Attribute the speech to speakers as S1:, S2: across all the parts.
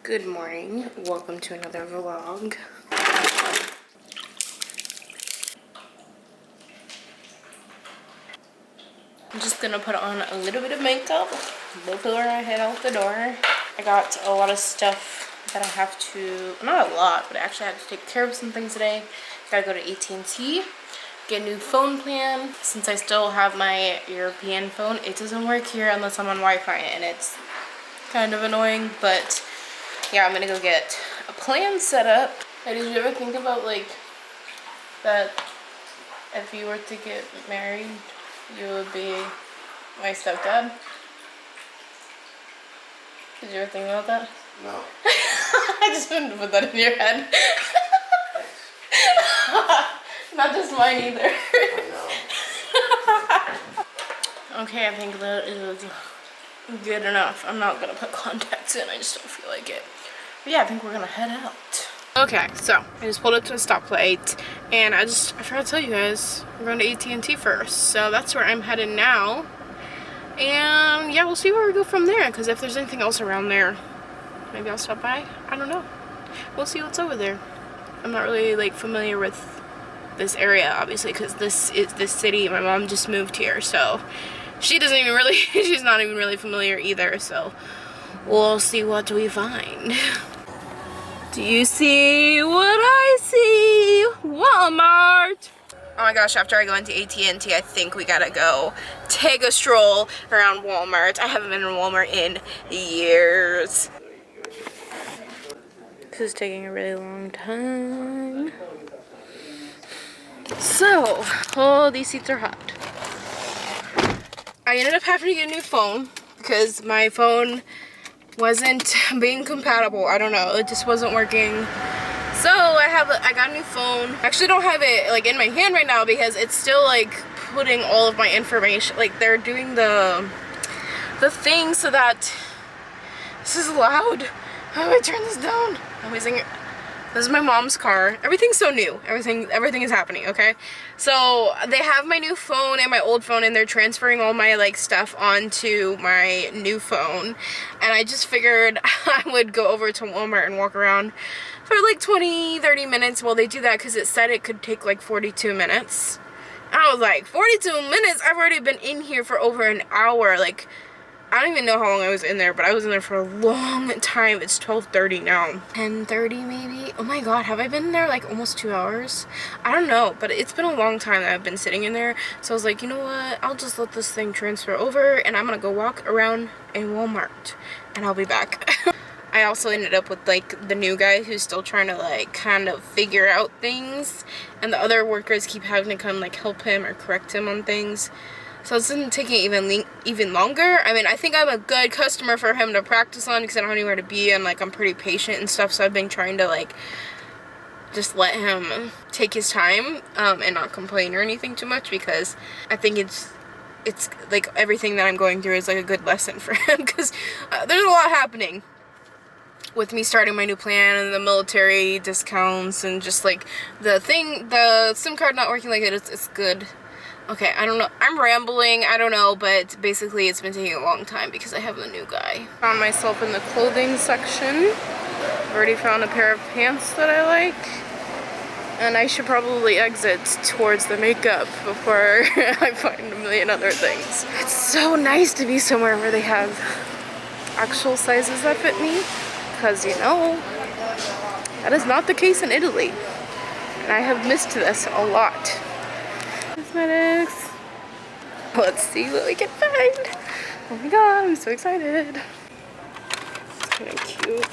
S1: Good morning, welcome to another vlog. I'm just gonna put on a little bit of makeup before I head out the door. I got a lot of stuff that I have to, not a lot, but I actually had to take care of some things today. Gotta go to AT&T, get a new phone plan. Since I still have my European phone, it doesn't work here unless I'm on Wi-Fi, and it's kind of annoying, but yeah, I'm gonna go get a plan set up. Hey, did you ever think about like that if you were to get married, you would be my stepdad? Did you ever think about that?
S2: No.
S1: I just wanted to put that in your head. Not just mine either.
S2: I know.
S1: Okay, I think that is good enough. I'm not gonna put contacts in, I just don't feel like it. But yeah, I think we're gonna head out. Okay, so I just pulled up to a stoplight and I forgot to tell you guys, we're going to AT&T first. So that's where I'm headed now. And yeah, we'll see where we go from there, because if there's anything else around there, maybe I'll stop by. I don't know. We'll see what's over there. I'm not really like familiar with this area, obviously, because this is this city. My mom just moved here, so she doesn't even really, she's not even really familiar either, so we'll see what we find. Do you see what I see? Walmart! Oh my gosh, after I go into AT&T, I think we gotta go take a stroll around Walmart. I haven't been in Walmart in years. This is taking a really long time. So, oh, these seats are hot. I ended up having to get a new phone because my phone wasn't being compatible. I don't know, it just wasn't working. So I got a new phone. I actually don't have it like in my hand right now because it's still like putting all of my information, like they're doing the thing so that, this is loud. How do I turn this down? I'm using it. This is my mom's car. Everything's so new. Everything is happening, okay? So they have my new phone and my old phone, and they're transferring all my like stuff onto my new phone. And I just figured I would go over to Walmart and walk around for like 20-30 minutes while they do that, because it said it could take like 42 minutes. And I was like, 42 minutes? I've already been in here for over an hour. Like, I don't even know how long I was in there, but I was in there for a long time. It's 12:30 now. 10:30 maybe? Oh my god, have I been in there like almost 2 hours? I don't know, but it's been a long time that I've been sitting in there. So I was like, you know what? I'll just let this thing transfer over and I'm gonna go walk around in Walmart and I'll be back. I also ended up with like the new guy who's still trying to like kind of figure out things, and the other workers keep having to come like help him or correct him on things. So it's been taking even longer. I mean, I think I'm a good customer for him to practice on because I don't know anywhere to be, and like I'm pretty patient and stuff, so I've been trying to like just let him take his time and not complain or anything too much, because I think it's like everything that I'm going through is like a good lesson for him, because there's a lot happening with me starting my new plan and the military discounts and just like the SIM card not working like it. It's good. Okay, I don't know. I'm rambling. I don't know, but basically it's been taking a long time because I have a new guy. Found myself in the clothing section. Already found a pair of pants that I like. And I should probably exit towards the makeup before I find a million other things. It's so nice to be somewhere where they have actual sizes that fit me, because you know, that is not the case in Italy. And I have missed this a lot. Cosmetics. Let's see what we can find. Oh my god, I'm so excited. It's kind of cute.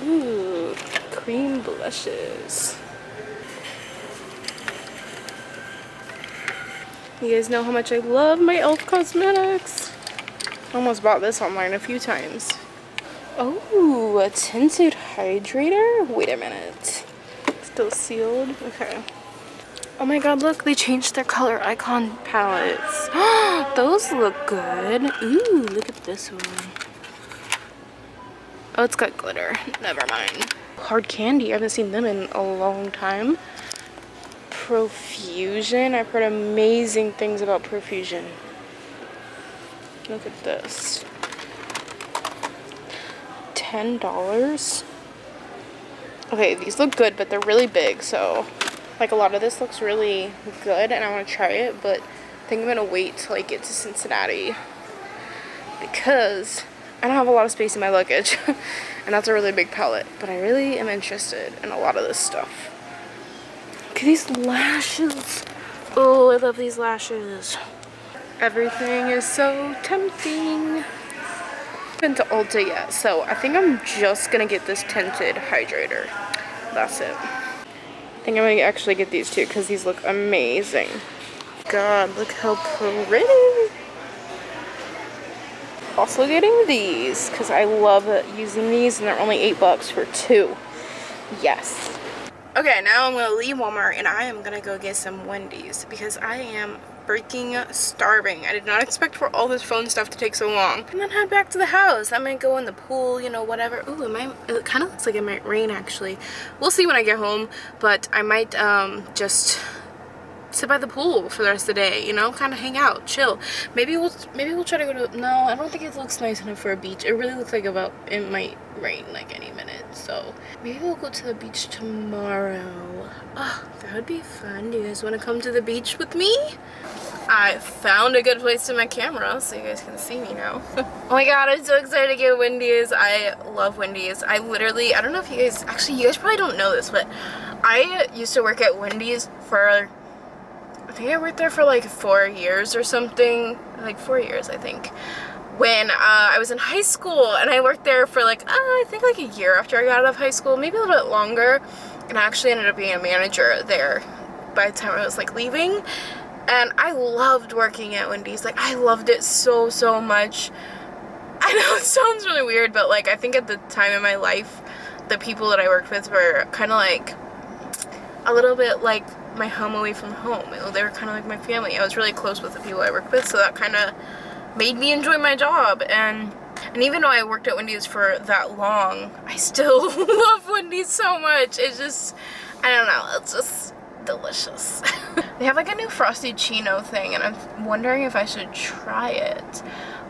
S1: Ooh, cream blushes. You guys know how much I love my e.l.f. cosmetics. I almost bought this online a few times. Oh, a tinted hydrator? Wait a minute. Still sealed? Okay. Oh my god, look, they changed their color icon palettes. Those look good. Ooh, look at this one. Oh, it's got glitter. Never mind. Hard candy. I haven't seen them in a long time. Profusion. I've heard amazing things about Profusion. Look at this. $10. Okay, these look good, but they're really big, so like a lot of this looks really good and I want to try it, but I think I'm gonna wait till I get to Cincinnati because I don't have a lot of space in my luggage and that's a really big palette, but I really am interested in a lot of this stuff. Look at these lashes. Oh, I love these lashes. Everything is so tempting. Been to Ulta yet, so I think I'm just gonna get this tinted hydrator. That's it. I think I'm gonna actually get these two because these look amazing. God, look how pretty. Also getting these because I love using these and they're only $8 for two. Yes. Okay, now I'm gonna leave Walmart and I am gonna go get some Wendys because I am freaking starving. I did not expect for all this phone stuff to take so long. And then head back to the house. I might go in the pool, you know, whatever. Ooh, it kind of looks like it might rain actually. We'll see when I get home, but I might just sit by the pool for the rest of the day, you know, kind of hang out, chill. Maybe we'll try to go to, no, I don't think it looks nice enough for a beach. It really looks like it might rain like any minute, so maybe we'll go to the beach tomorrow. Oh, that would be fun. Do you guys want to come to the beach with me? I found a good place to my camera so you guys can see me now. Oh my god, I'm so excited to get Wendys. I love Wendys. I don't know if you guys, actually you guys probably don't know this, but I used to work at Wendys for, I think I worked there for like 4 years or something, like 4 years I think, when I was in high school, and I worked there for like, I think like a year after I got out of high school, maybe a little bit longer, and I actually ended up being a manager there by the time I was like leaving, and I loved working at Wendys. Like I loved it so much. I know it sounds really weird, but like I think at the time in my life, the people that I worked with were kind of like a little bit like my home away from home. They were kind of like my family. I was really close with the people I worked with, so that kind of made me enjoy my job. And even though I worked at Wendys for that long, I still love Wendys so much. It's just, I don't know, it's just delicious. They have like a new Frosty Chino thing, and I'm wondering if I should try it.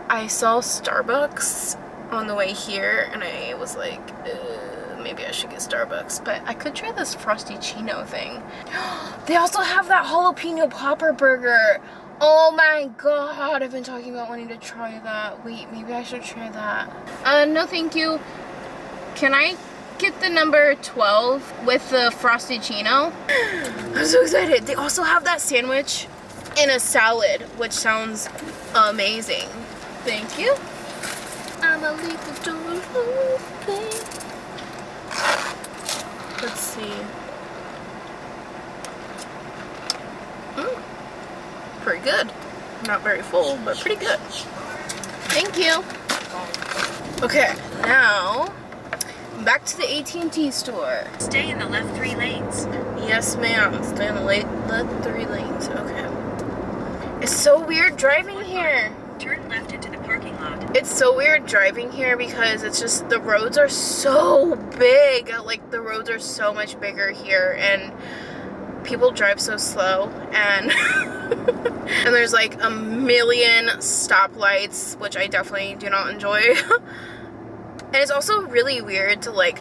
S1: I saw Starbucks on the way here, and I was like, maybe I should get Starbucks, but I could try this Frosty Chino thing. They also have that jalapeno popper burger. Oh my god, I've been talking about wanting to try that. Wait, maybe I should try that. No thank you. Can I get the number 12 with the Frosty Chino? I'm so excited. They also have that sandwich in a salad, which sounds amazing. Thank you. I'm a little door open. Let's see. Pretty good. Not very full, but pretty good. Thank you. Okay, now back to the AT&T store.
S2: Stay in the left 3 lanes.
S1: Yes, ma'am. Stay in the left 3 lanes. Okay. It's so weird driving here.
S2: Turn left into the parking lot.
S1: It's so weird driving here because it's just, the roads are so big. Like, the roads are so much bigger here, and people drive so slow, and and there's like a million stoplights, which I definitely do not enjoy. And it's also really weird to like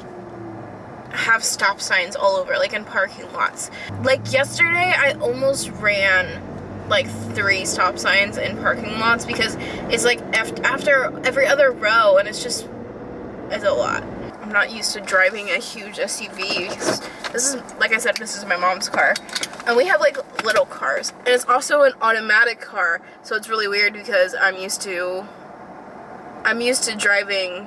S1: have stop signs all over, like in parking lots. Like yesterday, I almost ran like 3 stop signs in parking lots because it's like after every other row, and it's a lot. I'm not used to driving a huge SUV because this is, like I said, this is my mom's car, and we have like little cars, and it's also an automatic car, so it's really weird because I'm used to driving.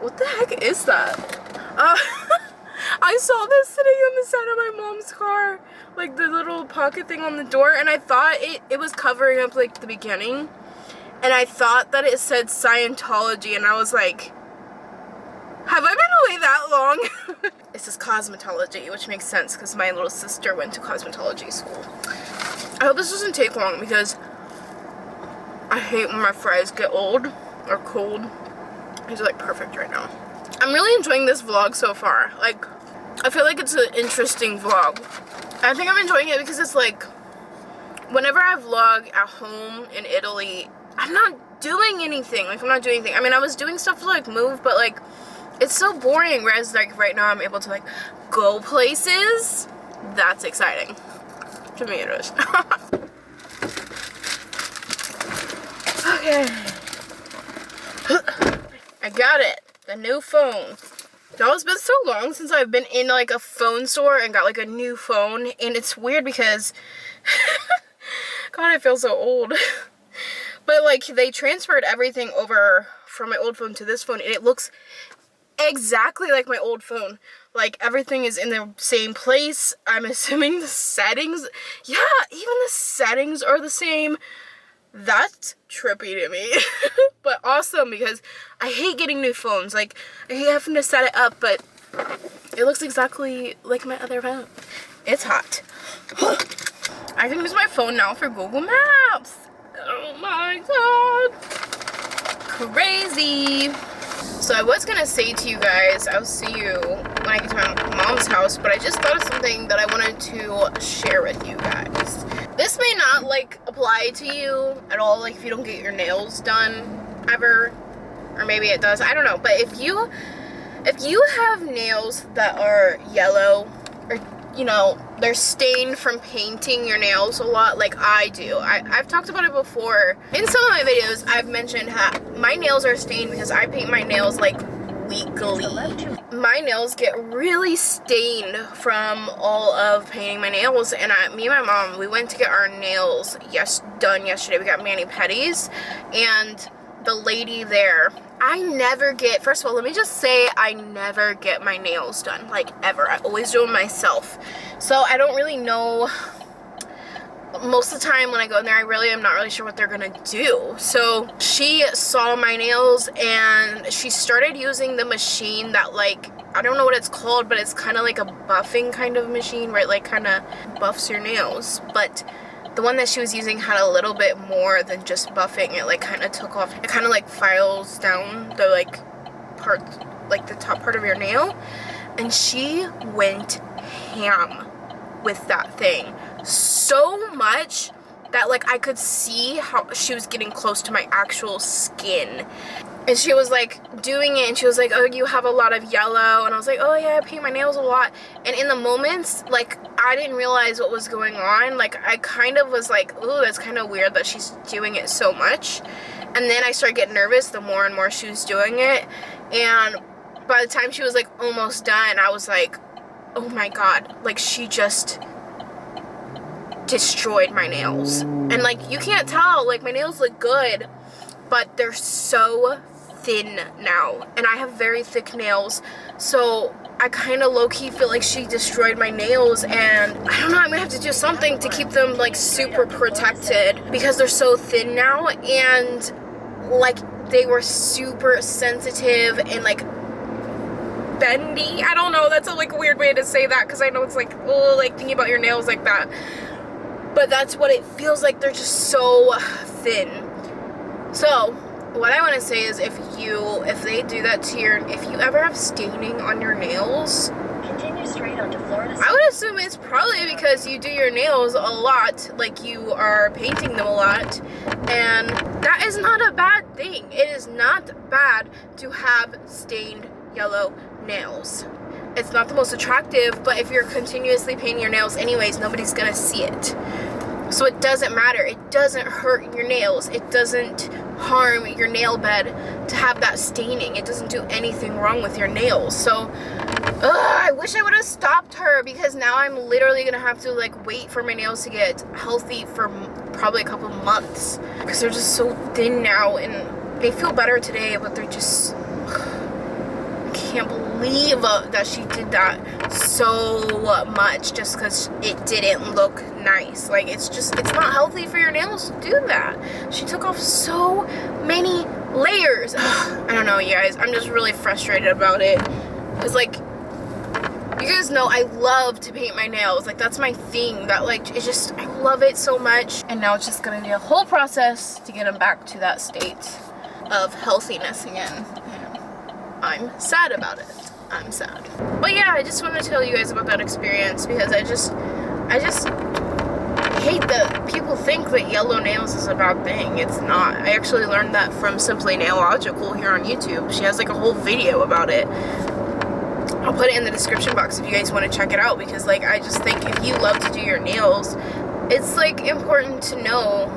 S1: What the heck is that? I saw this sitting on the side of my mom's car, like the little pocket thing on the door, and I thought it was covering up like the beginning, and I thought that it said Scientology, and I was like, have I been away that long? It says cosmetology, which makes sense because my little sister went to cosmetology school. I hope this doesn't take long because I hate when my fries get old or cold. These are like perfect right now. I'm really enjoying this vlog so far. Like, I feel like it's an interesting vlog. I think I'm enjoying it because it's like, whenever I vlog at home in Italy, I'm not doing anything. Like, I'm not doing anything. I mean, I was doing stuff to, like, move, but, like, it's so boring. Whereas, like, right now I'm able to, like, go places. That's exciting. To me, it is. Okay. I got it. The new phone. Now, it's been so long since I've been in, like, a phone store and got, like, a new phone. And it's weird because... God, I feel so old. But, like, they transferred everything over from my old phone to this phone. And it looks exactly like my old phone. Like, everything is in the same place. I'm assuming the settings... Yeah, even the settings are the same. That's trippy to me. But awesome, because I hate getting new phones. Like, I hate having to set it up, but it looks exactly like my other phone. It's hot. I can use my phone now for Google Maps. Oh my god. Crazy. So I was gonna say to you guys, I'll see you when I get to my mom's house, but I just thought of something that I wanted to share with you guys. This may not, like, apply to you at all, like, if you don't get your nails done ever, or maybe it does, I don't know. But if you have nails that are yellow, or, you know, they're stained from painting your nails a lot, like I do. I've talked about it before. In some of my videos, I've mentioned how my nails are stained because I paint my nails, like, weekly. My nails get really stained from all of painting my nails, and me and my mom, we went to get our nails done yesterday. We got mani-pedis, and the lady there, I never get, first of all, let me just say, I never get my nails done, like, ever. I always do them myself. So I don't really know, most of the time when I go in there, I really am not really sure what they're gonna do. So she saw my nails and she started using the machine that, like, I don't know what it's called, but it's kind of like a buffing kind of machine where it, like, kind of buffs your nails. But the one that she was using had a little bit more than just buffing. It, like, kind of took off, it kind of, like, files down the, like, part, like, the top part of your nail. And she went ham with that thing. So much that, like, I could see how she was getting close to my actual skin. And she was, like, doing it, and she was like, oh, you have a lot of yellow. And I was like, oh, yeah, I paint my nails a lot. And in the moments, like, I didn't realize what was going on. Like, I kind of was like, ooh, that's kind of weird that she's doing it so much. And then I started getting nervous the more and more she was doing it. And by the time she was, like, almost done, I was like, oh, my God. Like, she just destroyed my nails. And, like, you can't tell. Like, my nails look good, but they're so thin now, and I have very thick nails, so I kind of low-key feel like she destroyed my nails, and I don't know, I'm gonna have to do something to keep them, like, super protected, because they're so thin now. And, like, they were super sensitive and, like, bendy. I don't know, that's a, like, weird way to say that, because I know it's like, oh, like, thinking about your nails like that, but that's what it feels like. They're just so thin. So what I want to say is, if they do that to if you ever have staining on your nails,
S2: Continue straight onto Florida.
S1: I would assume it's probably because you do your nails a lot, like you are painting them a lot, and that is not a bad thing. It is not bad to have stained yellow nails. It's not the most attractive, but if you're continuously painting your nails anyways, nobody's gonna see it. So it doesn't matter. It doesn't hurt your nails. It doesn't harm your nail bed to have that staining. It doesn't do anything wrong with your nails. So, I wish I would have stopped her, because now I'm literally gonna have to, like, wait for my nails to get healthy for probably a couple months, because they're just so thin now, and they feel better today, but they're just, I can't believe that she did that so much just because it didn't look nice. Like, it's not healthy for your nails to do that. She took off so many layers. I don't know, you guys, I'm just really frustrated about it, because, like, you guys know I love to paint my nails. Like, that's my thing. That, like, it's just, I love it so much, and now it's just gonna be a whole process to get them back to that state of healthiness again. I'm sad about it. I'm sad. But yeah, I just want to tell you guys about that experience, because I just hate that people think that yellow nails is a bad thing. It's not. I actually learned that from Simply Nailogical here on YouTube. She has like a whole video about it. I'll put it in the description box if you guys want to check it out, because like I just think if you love to do your nails, it's like important to know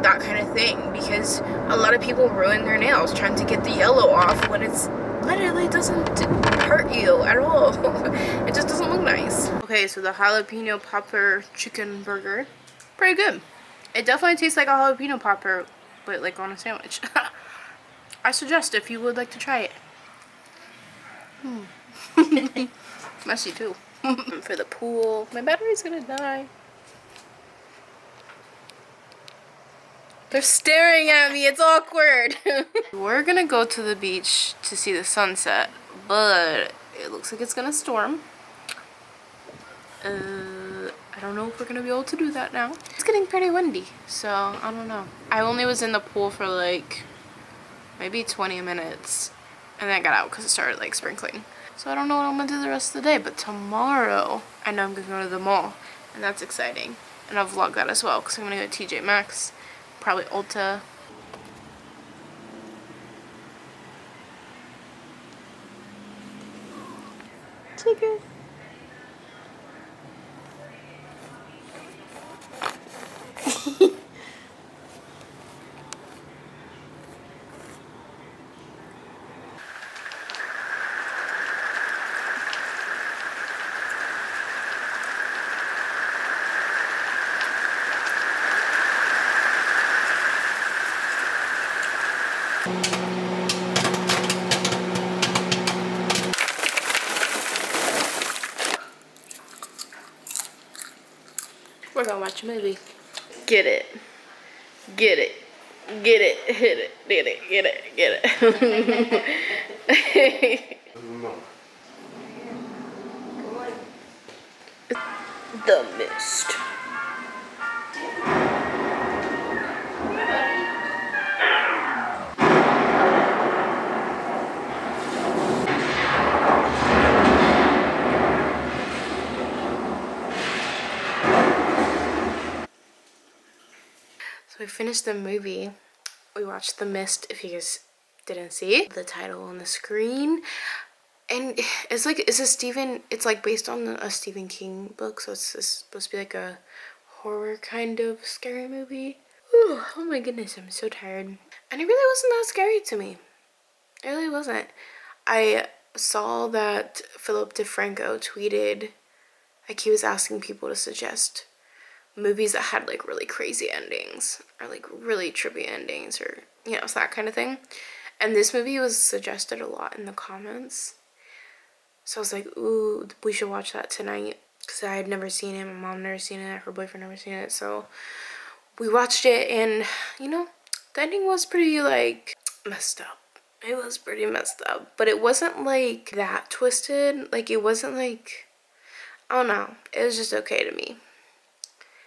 S1: that kind of thing, because a lot of people ruin their nails trying to get the yellow off when it's literally doesn't hurt you at all. It just doesn't look nice. Okay, so the jalapeno popper chicken burger, pretty good. It definitely tastes like a jalapeno popper, but like on a sandwich. I suggest if you would like to try it. Messy too. For the pool. My battery's gonna die. They're staring at me. It's awkward. We're gonna go to the beach to see the sunset, but it looks like it's gonna storm. I don't know if we're gonna be able to do that now. It's getting pretty windy, so I don't know. I only was in the pool for like maybe 20 minutes, and then I got out because it started like sprinkling. So I don't know what I'm gonna do the rest of the day, but tomorrow I know I'm gonna go to the mall, and that's exciting. And I'll vlog that as well because I'm gonna go to TJ Maxx, probably Ulta. Chicken. We're gonna watch a movie. Get it. Get it. Get it. Hit it. Get it. Get it. Get it. The Mist. So we finished the movie. We watched The Mist, if you guys didn't see the title on the screen. And it's like, it's like based on a Stephen King book, so it's supposed to be like a horror kind of scary movie. Ooh, oh my goodness, I'm so tired. And it really wasn't that scary to me. It really wasn't. I saw that Philip DeFranco tweeted, like he was asking people to suggest movies that had like really crazy endings or like really trippy endings, or you know, it's that kind of thing. And this movie was suggested a lot in the comments, so I was like, ooh, we should watch that tonight, because I had never seen it, my mom never seen it, her boyfriend never seen it. So we watched it, and you know, the ending was pretty like messed up. It was pretty messed up, but it wasn't like that twisted. Like it wasn't like, I don't know, it was just okay to me.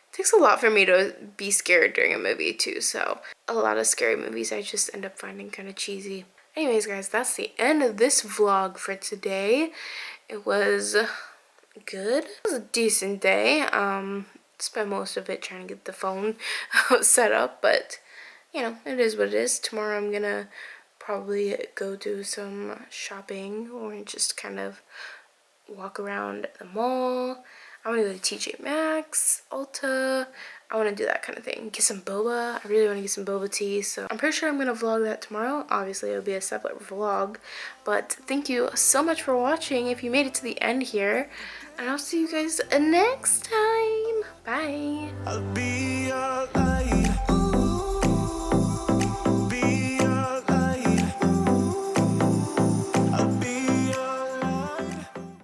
S1: It takes a lot for me to be scared during a movie too, so a lot of scary movies I just end up finding kind of cheesy. Anyways guys, that's the end of this vlog for today. It was good. It was a decent day. Spent most of it trying to get the phone set up, but you know, it is what it is. Tomorrow I'm gonna probably go do some shopping or just kind of walk around the mall. I want to go to TJ Maxx, Ulta. I want to do that kind of thing. Get some boba. I really want to get some boba tea. So I'm pretty sure I'm going to vlog that tomorrow. Obviously, it'll be a separate vlog. But thank you so much for watching if you made it to the end here. And I'll see you guys next time. Bye.